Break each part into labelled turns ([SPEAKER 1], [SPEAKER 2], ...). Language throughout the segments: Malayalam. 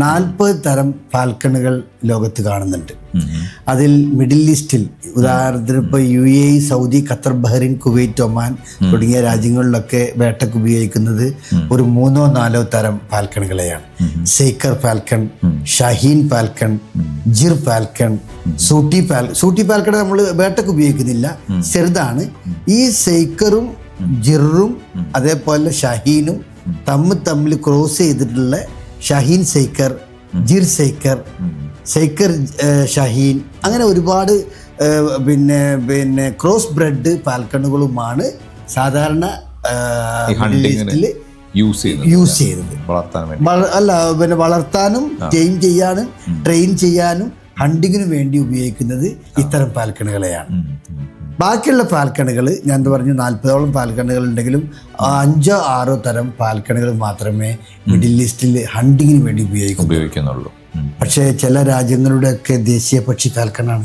[SPEAKER 1] 40 തരം ഫാൽക്കണുകൾ ലോകത്ത് കാണുന്നുണ്ട്. അതിൽ മിഡിൽ ഈസ്റ്റിൽ ഉദാഹരണത്തിന് ഇപ്പോൾ UAE, Saudi, Qatar, Bahrain, Kuwait, Oman തുടങ്ങിയ രാജ്യങ്ങളിലൊക്കെ വേട്ടയ്ക്ക് ഉപയോഗിക്കുന്നത് ഒരു 3-4 തരം ഫാൽക്കണുകളെയാണ്. Saker falcon, shaheen falcon, gyr falcon, sooty falcon നമ്മൾ വേട്ടയ്ക്ക് ഉപയോഗിക്കുന്നില്ല, ചെറുതാണ്. ഈ സൈക്കറും ജിറും അതേപോലെ ഷഹീനും തമ്മിൽ ക്രോസ് ചെയ്തിട്ടുള്ള ഷഹീൻ സൈക്കർ, ജിർ സൈക്കർ, സൈക്കർ ഷഹീൻ, അങ്ങനെ ഒരുപാട് പിന്നെ ക്രോസ് ബ്രെഡ് ഫാൽക്കണുകളുമാണ് സാധാരണ യൂസ് ചെയ്യുന്നത്. പിന്നെ വളർത്താനും ട്രെയിൻ ചെയ്യാനും ഹണ്ടിങ്ങിനും വേണ്ടി ഉപയോഗിക്കുന്നത് ഇത്തരം ഫാൽക്കണുകളെയാണ്. ബാക്കിയുള്ള ഫാൽക്കണുകൾ ഞാൻ പറഞ്ഞു 40ഓളം ഫാൽക്കണുകൾ ഉണ്ടെങ്കിലും 5-6 തരം ഫാൽക്കണുകൾ മാത്രമേ മിഡിൽ ഈസ്റ്റിൽ ഹണ്ടിങ്ങിന് വേണ്ടി ഉപയോഗിക്കുന്നുള്ളൂ. പക്ഷേ ചില രാജ്യങ്ങളുടെയൊക്കെ ദേശീയ പക്ഷി ഫാൽക്കണാണ്.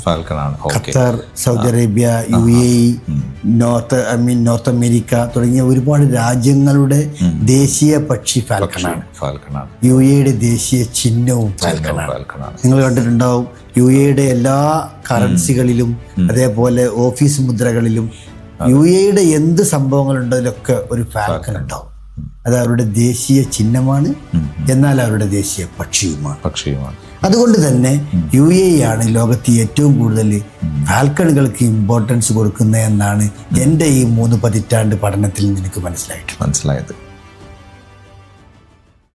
[SPEAKER 1] Qatar, Saudi Arabia, UAE, North America തുടങ്ങിയ ഒരുപാട് രാജ്യങ്ങളുടെ ദേശീയ പക്ഷി ഫാൽക്കണാണ്. UAEയുടെ ദേശീയ ചിഹ്നവും ഫാൽക്കണാണ്. നിങ്ങൾ കണ്ടിട്ടുണ്ടാവും UAEയുടെ എല്ലാ കറൻസികളിലും അതേപോലെ ഓഫീസ് മുദ്രകളിലും UAEയുടെ എന്ത് സംഭവങ്ങളുണ്ടോ അതിലൊക്കെ ഒരു ഫാൽക്കൺ ഉണ്ടാവും. അത് അവരുടെ ദേശീയ ചിഹ്നമാണ്, എന്നാൽ അവരുടെ ദേശീയ പക്ഷിയുമാണ്. അതുകൊണ്ട് തന്നെ UAE ആണ് ലോകത്ത് ഏറ്റവും കൂടുതൽ ഫാൽക്കണുകൾക്ക് ഇമ്പോർട്ടൻസ് കൊടുക്കുന്നത് എന്നാണ് എൻ്റെ ഈ 3 പതിറ്റാണ്ട് പഠനത്തിൽ എനിക്ക് മനസ്സിലായത്.